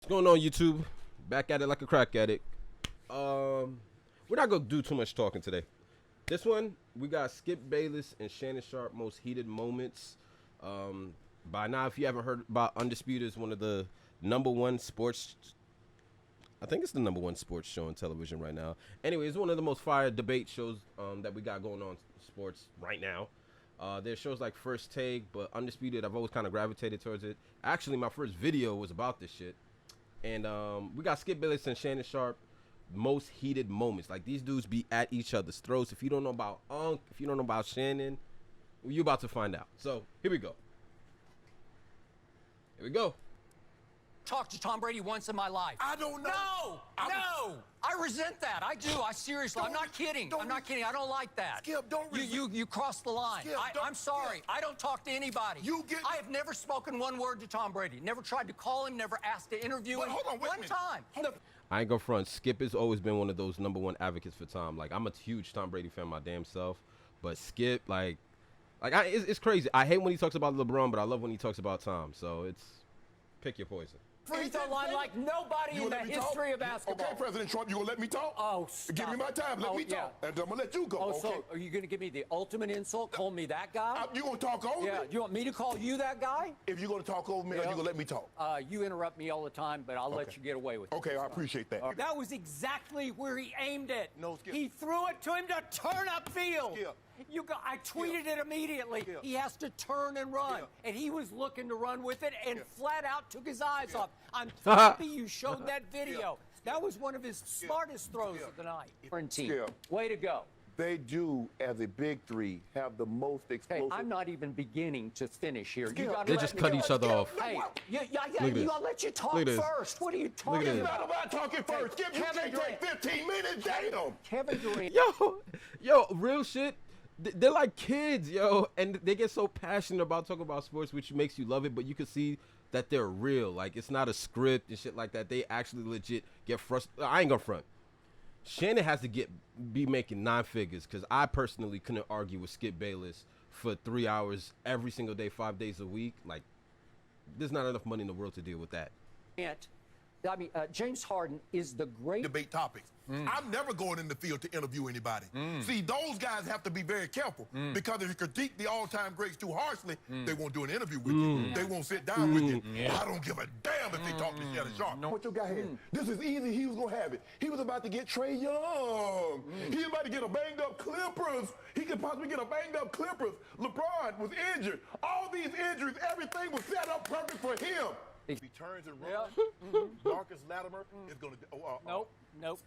What's going on, YouTube? Back at it like a crack addict. We're not gonna do too much talking today. This one, we got Skip Bayless and Shannon Sharpe most heated moments. By now, if you haven't heard about Undisputed, is one of the #1 sports. I think it's the #1 sports show on television right now. Anyway, it's one of the most fire debate shows that we got going on in sports right now. There's shows like First Take, but Undisputed, I've always kind of gravitated towards it. Actually, my first video was about this shit. And we got Skip Bayless and Shannon Sharpe most heated moments. Like, these dudes be at each other's throats. If you don't know about if you don't know about Shannon, you're about to find out. So here we go. Here we go. Talked to Tom Brady once in my life. I don't know. No, I resent that. I do. I seriously. I'm not kidding. I'm not kidding. I don't like that. Skip, don't You crossed the line. Skip, I'm sorry. Skip. I don't talk to anybody. I have never spoken one word to Tom Brady. Never tried to call him. Never asked to interview him. Hold on, wait a one minute. time. I ain't gonna front. Skip has always been one of those #1 advocates for Tom. Like, I'm a huge Tom Brady fan my damn self, but Skip, it's crazy. I hate when he talks about LeBron, but I love when he talks about Tom. So it's pick your poison. Free throw line like nobody in the history of basketball. Okay, President Trump, you gonna let me talk? Oh, stop. Give me my time. Let me talk. And I'm gonna let you go. Oh, okay? so are you gonna give me the ultimate insult? Call me that guy? You gonna talk over Yeah. me? You want me to call you that guy? If you're gonna talk over me, or you gonna let me talk? You interrupt me all the time, but I'll let you get away with it. Okay, I appreciate that. That was exactly where he aimed it. No, Skip. He threw it to him to turn upfield. Skip. I tweeted it immediately. Skip. He has to turn and run. Skip. And he was looking to run with it and Skip. flat out took his eyes Skip. off. I'm happy you showed that video. Skip. That was one of his smartest throws Skip. of the night. Skip. Way to go. They do, as a big three, have the most Hey, explosive. I'm not even beginning to finish here. Skip. You gotta They let just me cut go. each other off. Hey, Look at you this. gotta let you talk Look at this. first. What are you Look at talking this. It's about? not about talking first. Skip, you Kevin can't Durant. take 15 minutes. Damn. Kevin Durant. Yo, real shit. They're like kids, yo, and they get so passionate about talking about sports, which makes you love it. But you can see that they're real. Like, it's not a script and shit like that. They actually legit get frustrated. I ain't gonna front. Shannon has to be making 9 figures, because I personally couldn't argue with Skip Bayless for 3 hours every single day, 5 days a week. Like, there's not enough money in the world to deal with that. James Harden is the great. Debate topics. I'm never going in the field to interview anybody. See, those guys have to be very careful, because if you critique the all-time greats too harshly, they won't do an interview with you. They won't sit down with you. I don't give a damn if they talk to Shannon Sharpe. What your guy had? This is easy. He was going to have it. He was about to get Trey Young. He was about to get a banged-up Clippers. He could possibly get a banged-up Clippers. LeBron was injured. All these injuries, everything was set up perfect for him. If he turns and runs, Marcus Latimer is going to... Nope.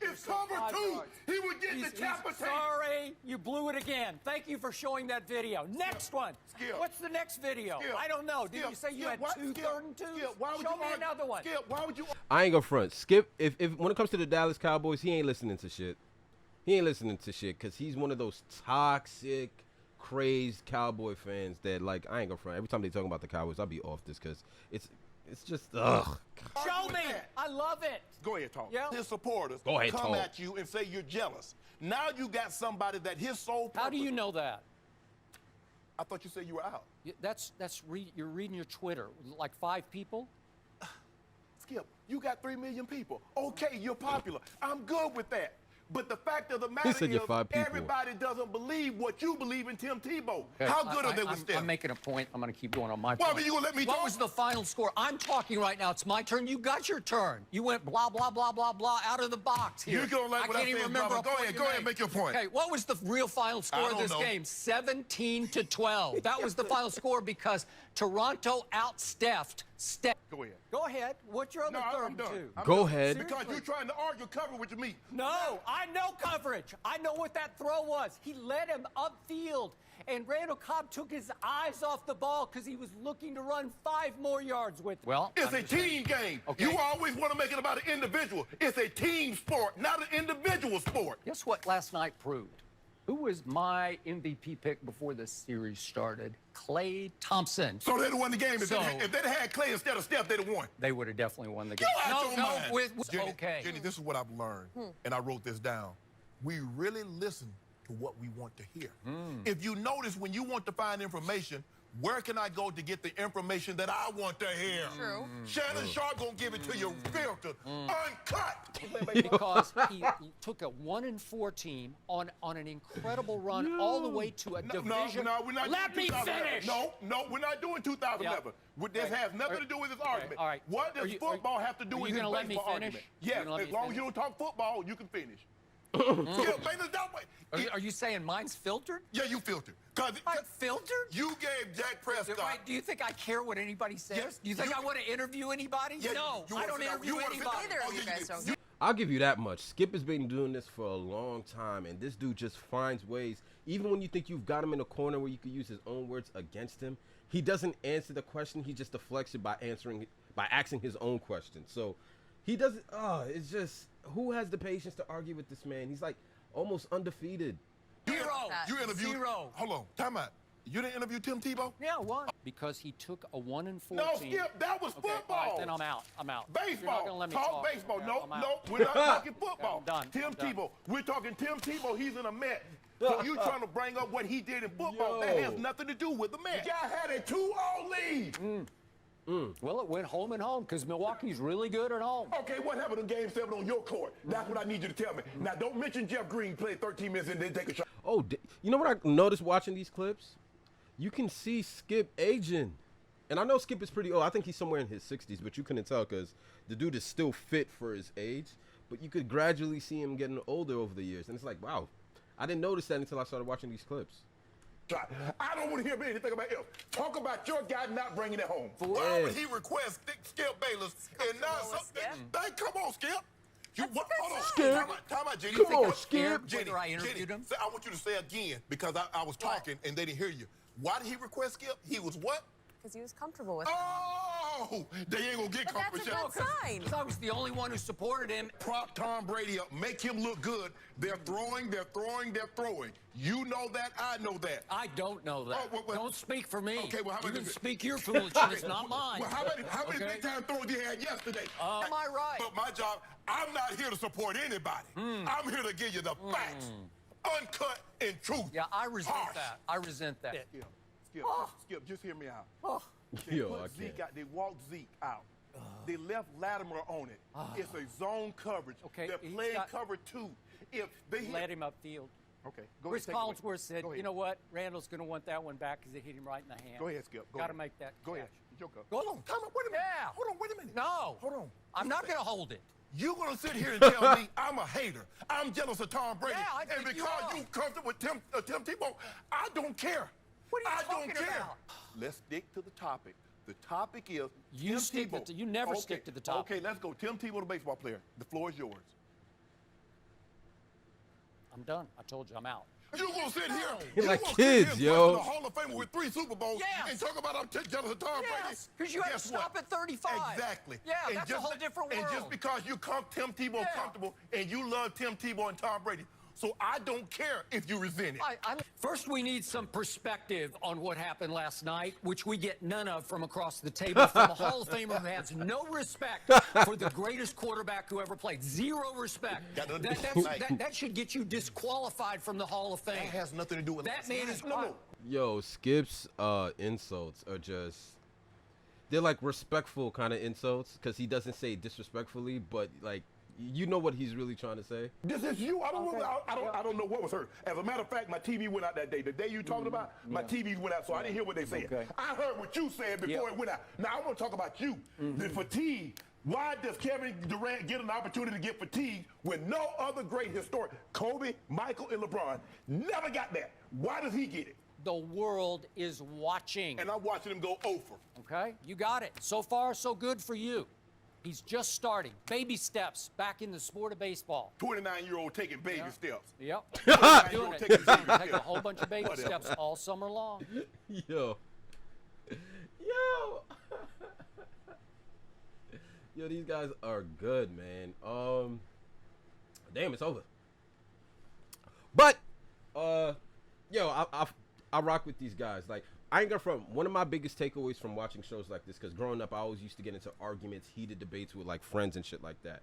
It's cover 2. He would get decapitated. Sorry, you blew it again. Thank you for showing that video. Next one. Skip. What's the next video? Skip. I don't know. Did Skip. you say you Skip. had 2 third and 2s? Skip. Why would Show you me argue? another one. Skip, why would you... I ain't gonna front. Skip, if when it comes to the Dallas Cowboys, he ain't listening to shit. He ain't listening to shit, because he's one of those toxic, crazed Cowboy fans that, like, I ain't gonna front. Every time they talk about the Cowboys, I'll be off this, because it's just, ugh. Show me. I love it. Go ahead, talk. Yeah. His supporters Go ahead, come talk. at you and say you're jealous. Now you got somebody that his sole purpose... How do you know that? I thought you said you were out. You're reading your Twitter. Like 5 people? Skip, you got 3 million people. Okay, you're popular. I'm good with that. But the fact of the matter said is, you're 5 people. everybody doesn't believe what you believe in Tim Tebow. How good are they with Steph? I'm making a point. I'm going to keep going on my Well, point. but you gonna let me What talk? was the final score? I'm talking right now. It's my turn. You got your turn. You went blah, blah, blah, blah, blah out of the box here. You don't like what I can't even said, remember. brother. Go ahead, make your point. Okay, what was the real final score of don't this know. game? 17-12. That was the final score because Toronto out-Stepped. Go ahead. Go ahead. What's your other No, third I'm and done. 2? I'm Go done. ahead. Because you're trying to argue cover with me. No, I know coverage. I know what that throw was. He led him upfield, and Randall Cobb took his eyes off the ball because he was looking to run 5 more yards with it. Well, It's a team game. Okay. You always want to make it about an individual. It's a team sport, not an individual sport. Guess what last night proved? Who was my MVP pick before the series started? Klay Thompson. So they'd have won the game. If So- they'd had Clay instead of Steph, they'd have won. They would have definitely won the game. You out your mind. Jenny, okay. Jenny, this is what I've learned, and I wrote this down. We really listen to what we want to hear. If you notice, when you want to find information, Where can I go to get the information that I want to hear? True. Shannon Sharpe gonna give it to you filtered, uncut. Because he took a 1-4 team on an incredible run all the way to a division. No, we're not Let doing me 2011. finish. No, we're not doing 2011. This has nothing to do with this argument. all right. What does football have to do with his gonna let me baseball finish? argument? You Yes, gonna let as me long as finish? you don't talk football, you can finish. Skip Bayless, that way. Are you saying mine's filtered? Yeah, you filtered. Cause I'm filtered? you gave Jack Prescott. Wait, do you think I care what anybody says? Yes, do you think you- I want to interview anybody? Yeah, no, you I wanna don't sit down- interview you wanna sit anybody. down- Neither Oh, of you yeah, guys you- don't. I'll give you that much. Skip has been doing this for a long time, and this dude just finds ways. Even when you think you've got him in a corner where you could use his own words against him, he doesn't answer the question. He just deflects it by asking his own question. So he doesn't. It's just, who has the patience to argue with this man? He's like almost undefeated. Zero. You interviewed. Zero. Hold on, time out. You didn't interview Tim Tebow? Yeah, why? Because he took a 1-4 No, team. Skip, that was Okay, football. all right, then I'm out. I'm out. You're not Baseball. gonna let me Talk talk. baseball. Yeah, No, I'm out. no, we're not talking football. I'm done. Tim I'm done. Tebow. We're talking Tim Tebow. He's in a Met. So you trying to bring up what he did in football. That has nothing to do with the Met. The guy had a 2-0 lead. Well, it went home and home because Milwaukee's really good at home. Okay, what happened in Game 7 on your court? That's what I need you to tell me. Now, don't mention Jeff Green played 13 minutes and then take a shot. Oh, you know what I noticed watching these clips? You can see Skip aging. And I know Skip is pretty old. I think he's somewhere in his 60s, but you couldn't tell because the dude is still fit for his age. But you could gradually see him getting older over the years. And it's like, wow, I didn't notice that until I started watching these clips. I don't want to hear anything about else. Talk about your guy not bringing it home. Why would he request Skip Bayless and not something? Come on, Skip. Hold on. Skip. Time out, Jenny. Come on, Skip. Jenny, Whether I interviewed him? I want you to say again because I was talking and they didn't hear you. Why did he request Skip? He was what? Because he was comfortable with it. Oh, they ain't gonna get But that's a comfortable. good sign. Because I was the only one who supported him. Prop Tom Brady up, make him look good. They're throwing. You know that, I know that. I don't know that. Oh, well, don't speak for me. Okay, well, how you about can this? speak your foolishness, not mine. Well, how many Okay. big time throws you had yesterday? Am I right? But my job, I'm not here to support anybody. I'm here to give you the facts, uncut and truth. Yeah, I resent Harsh. that. I resent that. Skip, just hear me out. They Yo, I put Zeke can't. out. They walked Zeke out. They left Latimer on it. It's a zone coverage. Okay, They're he's playing got- cover 2. If they Let him upfield. Okay, go Chris ahead. take it away. Collinsworth said, Go ahead. you know what? Randall's going to want that one back because it hit him right in the hand. Go ahead, Skip. Go Got to ahead. make that Go ahead. catch. Joke up. Go Hold on. Time out. Wait a minute. Yeah. Hold on. Wait a minute. No. Hold on. I'm not going to hold it. You're gonna sit here and tell me I'm a hater. I'm jealous of Tom Brady. Yeah, I and think you because are. you comfortable with Tim Tebow, I don't care. What are you I talking don't care. about? Let's stick to the topic. The topic is You Tim stick Tebow. to- you never stick to the topic. Okay, let's go. Tim Tebow, the baseball player. The floor is yours. I'm done. I told you I'm out. You gonna sit here? You're you like gonna kids, sit here yo. in the Hall of Fame with 3 Super Bowls Yes. and talk about I'm jealous of Tom Brady? Yes, because you have to Guess what? stop at 35. Exactly. Yeah, And that's a whole different world. And just because you come Tim Tebow Yeah. comfortable and you love Tim Tebow and Tom Brady, so I don't care if you resent it. First, we need some perspective on what happened last night, which we get none of from across the table from a Hall of Famer who has no respect for the greatest quarterback who ever played. Zero respect. Got nothing to do with that. That should get you disqualified from the Hall of Fame. That has nothing to do with That man is no. Yo, Skip's insults are just, they're like respectful kind of insults because he doesn't say disrespectfully, but like, you know what he's really trying to say. This is you. I don't know what was heard. As a matter of fact, my TV went out that day. The day you talking about, my TV went out, so I didn't hear what they said. Okay. I heard what you said before it went out. Now I want to talk about you. The fatigue. Why does Kevin Durant get an opportunity to get fatigued when no other great historic, Kobe, Michael, and LeBron, never got that? Why does he get it? The world is watching. And I'm watching him go over. Okay, you got it. So far, so good for you. He's just starting. Baby steps back in the sport of baseball. 29-year-old taking baby steps. Yep. 29-year-old Doing it. taking baby Take a steps. whole bunch of baby Whatever. steps all summer long. Yo. Yo, these guys are good, man. Damn, it's over. But, yo, I rock with these guys. Like, I ain't gonna front. One of my biggest takeaways from watching shows like this, because growing up, I always used to get into arguments, heated debates with, like, friends and shit like that.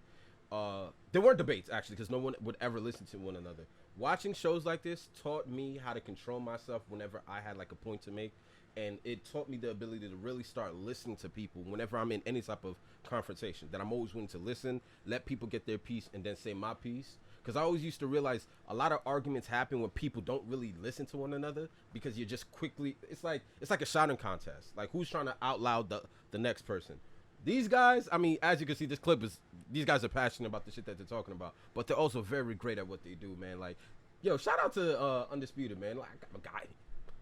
There weren't debates, actually, because no one would ever listen to one another. Watching shows like this taught me how to control myself whenever I had, like, a point to make. And it taught me the ability to really start listening to people whenever I'm in any type of confrontation. That I'm always willing to listen, let people get their piece, and then say my piece. Because I always used to realize a lot of arguments happen when people don't really listen to one another because you're just quickly. It's like a shouting contest. Like who's trying to out loud the next person. These guys, I mean, as you can see, this clip is these guys are passionate about the shit that they're talking about, but they're also very great at what they do, man. Like, yo, shout out to Undisputed, man. Like, a guy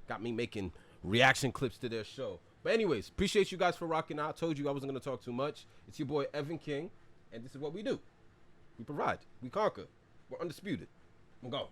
got me making reaction clips to their show. But anyways, appreciate you guys for rocking out. I told you I wasn't gonna talk too much. It's your boy Evan King, and this is what we do. We provide, we conquer. We're undisputed. I'm gone.